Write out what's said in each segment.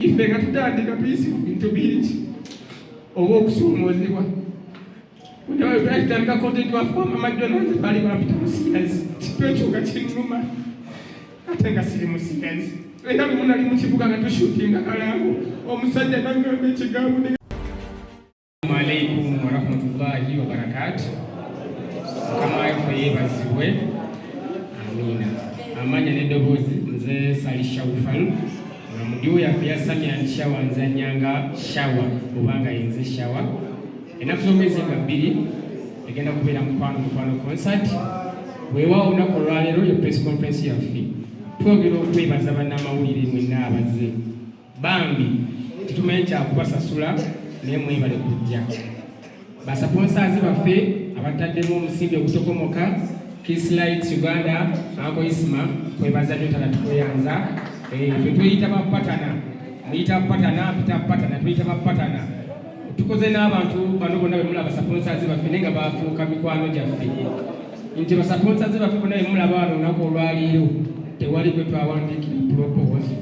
Ife nga tutandika tuyise bintu bingi oba okusuumuzibwa. Bwe twatandika content wa Mama McDonald's bali bampita musigazi. Kitu ekyo nga kinnuma ate nga siri musigazi. Era bwe munali mu kibuga nga tushutinga kalango omusajja n'agamba ekigambo. Assalamu alaikum warahmatullahi wabarakatuh. Kama ife yebazibwe amina. Amanya n'eddoboozi nze Salisha Ufalu. Mudiwo yaffe yasamya nti shawa nzanyanga shawa kubanga yenze shawa. Ennaku z'omwezi nga 2 egenda kubeera mukwano concert. Weewaawo olunaku olwaleero yo press conference yaffe twogera okwebaza bannamawulire mwenna abazze. Bambi titumanyi kyakubasasula naye mwebale kujja. Basaponsaazi baffe abataddemu omusimbi ogutokomoka Kislight Uganda Uncle Isma kwebaza byotala tukweyanza. Tuyita bapatana, muyita patana, pita patana, tuyita bapatana. Tukoze n'abantu bano bonna be mulaba sponsors baffe nenga bafuuka mikwano gyaffe. Nti ba sponsors baffe bonna be mulaba wano olunaku olwaliiro tewali gwe twawandiikira proposal.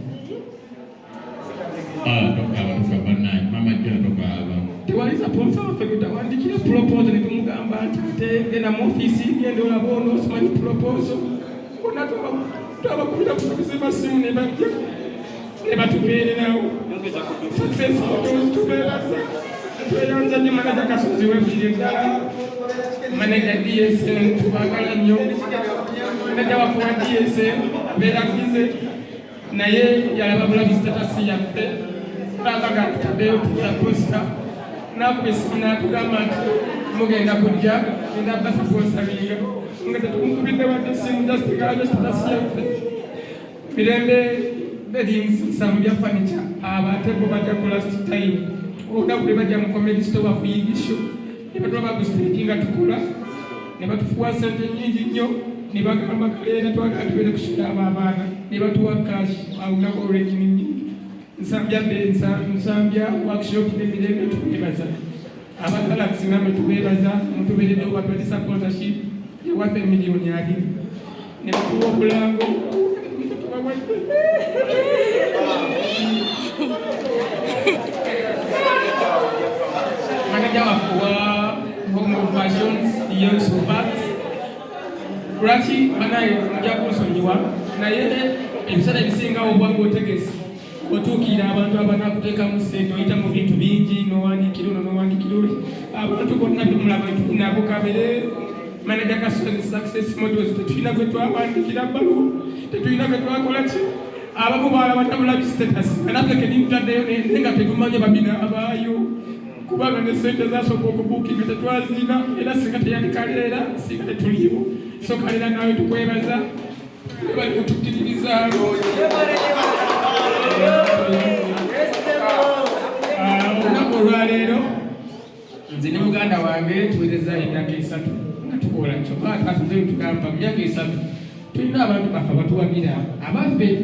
Mama tewali sponsor waffe gwe twawandiikira proposal ne tumugamba nti ate genda mu ofiisi genda olaba ono osimanyi proposal. Bonna twabakubira kukozesa simu ne bajja ne batubeererawo. Success photos tubeeraza. Tweyanza nnyo manager Kasozi webulire ddala. Manager DSM tubaagala nnyo. Manager waffe wa DSM abeera bize naye yalaba bulabi status yaffe. Twabaga tutaddeyo tuza posta. N'akuba essimu n'atugamba nti mugenda kujja genda basaponsalinga. Nga tetukubidde wadde essimu just galajo status yaffe. Mirembe beddings nsamu bya furniture abate bo bajja ku last time. Olunaku lwe bajja mu comedy store bakuyigisho ne batwaba gusitinga tukula ne batufuwa sente nyingi nnyo ne bagamba kaleera twagala tubeere kushira abaana ne batuwa cash olunaku olw'ekinyinyi. Nsambya workshop n'emirembe tubeebaza. Abagalaxy namwe tubeebaza mutubeereddewo batwali sponsorship ewaffe miliyoni 2 ne batuwa obulango. Manager wa Home Fashions Young Supers Lwaki banaye mujja kunsonyiwa naye ebisale bisinga obwangu otegesi otuukira abantu abanakuteekamu ssente oyita mu bintu bingi n'owandiikira ono n'owandiikira oli abantu bonna tumulaba nabo kabere. Manager Kasozi Success Models tetulina gwe twawandiikira bbaluwa tetulina gwe twakola ki abamu balaba tabulabi status naffe kedimutaddeyo nenga tetumanye babina abaayo kubanga ne ssente zasooka okubuukinga tetwazina era singa teyandikaleera singa tetuliiwo so kaleera naawe tukwebaza bali kutukkiririza olunaku olwaleero nze ne muganda wange tuwezezza emyaka 3 nga tukola kyokka twatuzeyo tugamba mu myaka 3 tulina abantu baffe abatuwagira abaffe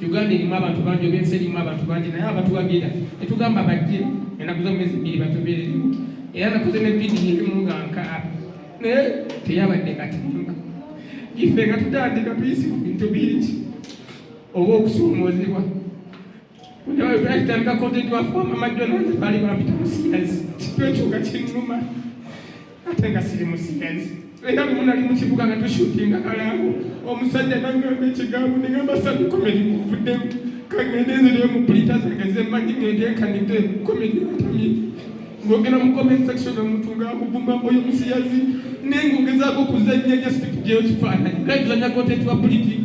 Uganda erimu abantu bangi oba ensi erimu abantu bangi naye abatuwagira netugamba bajje ennaku z'omwezi 2 batubeererewo era nakoze ne vidiyo erimu nga nkaaba naye teyabadde katimba. Ife nga tutandika tuyise bintu bingi oba okusuumuzibwa. Bwe twatandika content wa Mama McDonald's bali bampita musigazi. Kitu ekyo nga kinnuma ate nga siri musigazi. Era bwe munali mu kibuga nga tushutinga kalango omusajja n'agamba ekigambo ne ngamba sabi komedi muvuddemu kangende nzireyo mu pulita zange zemmanyi ngende enkanidde komedi atamye ng'ogenda mu comment section omuntu ng'akuvuma oyo musiyazi naye ng'ogezaako okuzannya just kuggyayo kifaananyi nga tuzannya content wa puliti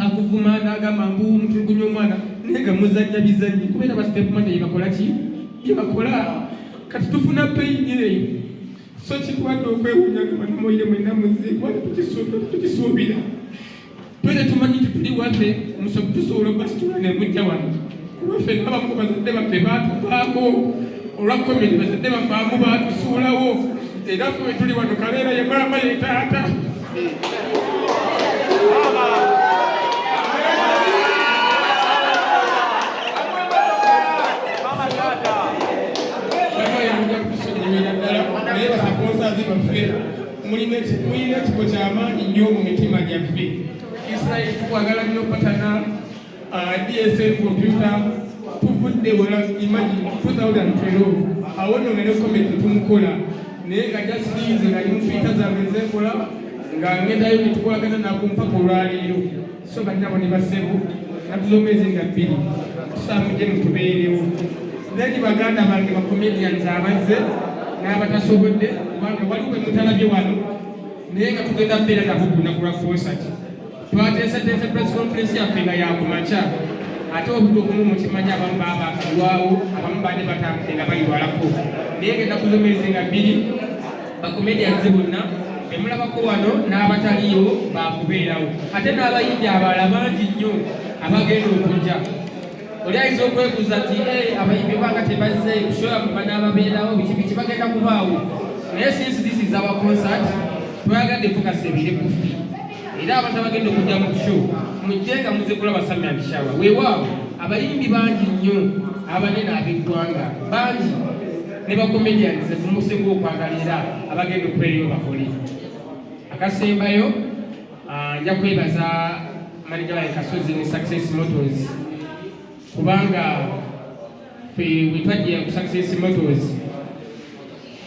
akuvuma n'agamba mbu mutulugunya omwana naye nga muzannya bizannyi kubeera ba step manager yebakola ki yebakola kati tufuna peyini eyo. So kitwadde okwewuunya nga banamoyire mwenna muzze kubanga tukisuubira twete tumanyi nti tuli waffe tusobola okuba situla ne mujja wano kubaffe n'abamu bazadde baffe baatuvaako olwa komedi bazadde baffe amu baatusuulawo era ffe we tuli wano kaleera ye maama ye taata. Mulina ekifo ky'amaanyi nnyo mu mitima gyaffe. Israel tukwagala nnyo patana DSM computer tugende wala imagine 2012 awono ngene komedi tumukola naye nga jasirize nga nimufita zange zekola nga ngendayo nitukolagana nabo mpaka olwaleero so banabo ne basebu natuzomezi nga 2 tusamije mutubeerewo then baganda bange bakomedians abazze n'abatasobodde kubanga waliwo emutalabye wano naye nga tugenda mbeera nabo kunaku lwa fosati twateeseteese press conference yaffe nga yakumakya ate obudde obumu mukimanyi abamu baba akalwawo abamu badde batambudde nga balirwalako naye ngenda kuzomezi nga 2 bakomedians bonna bemulabako wano n'abataliyo bakubeerawo ate n'abayimbi abalala bangi nnyo abagenda okujja oli ayinza okwebuuza nti abayimbi banga tebazze kushoya kuba n'ababeerawo biki bagenda kubaawo naye since this is our concert twayagadde focus ebire kufi era abantu abagenda okujja mu kusho mujje nga muzze kulaba Samia Bishawa weewaawo abayimbi bangi nnyo abanene ab'eggwanga bangi ne bakomedians mumusinga okwagalira abagenda okubeerayo bakole akasembayo nja kwebaza manager wa Kasozi ne Success Motors kubanga wetwajja ku Success Motors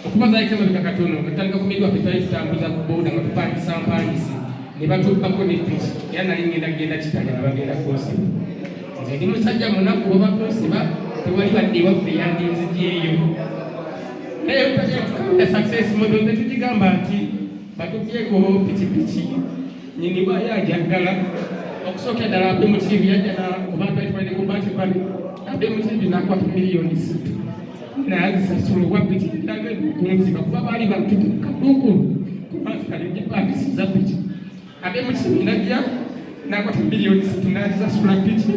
okubaza ekemabika katono katandika kumidwa fetali tutambuza ku boda nga tupangisa mpangisi ne batuukako ne piki era nali ngenda kitanya nabagenda kosi nze ndi musajja munaku oba kosiba tewali badde waffe yandinzigyeyo naye tukamya Success Motors netugigamba nti batubyeko pikipiki nyini bayajagala okusookera ddala abe mu TV yajja kubantu ayitwalire ku banki bali abe mu TV nakwata miliyoni 6 nazisasula obwa piki ndagenda okunziba kuba baali bantutu kadukulu kubansi kalegipangisiza piki abe mu TV najja nakwata miliyoni 6 nazisasula piki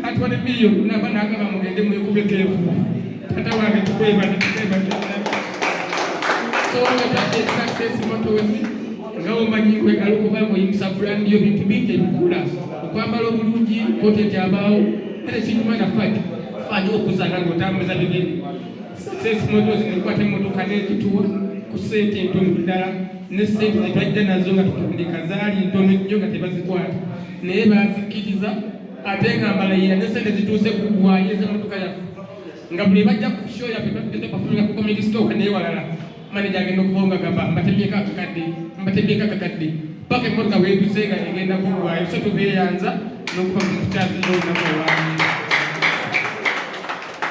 natwala miliyoni naba nagamba mugende mwekubeko enfuba tata wange tukwebale so ngatadde Success Motors ngawo manyi kwegala okubanga oyimusa brand yo bintu bingi ebikula okwambala obulungi kontenti abaawo era kinyumana fani okuzanga ng'otambuza bigeni Success Motors nekwata emmotoka n'ekituwa ku ssente entono ddala ne ssente zetwajja nazo nga tutundika zaali ntono nnyo nga tebazikwata naye bazikkiriza ate nga mbalayira ne ssente zituuse ku ggwayo ez'emmotoka yaffe nga buli bajja ku show yaffe batugenda bafunira ku comedy store naye walala manager agenda okubonga gamba mbatemyeko akakadde paka emmotoka weetuuse nga egenda kuggwayo so tubeeyanza n'okuba ku mukyazi n'olunaku olwange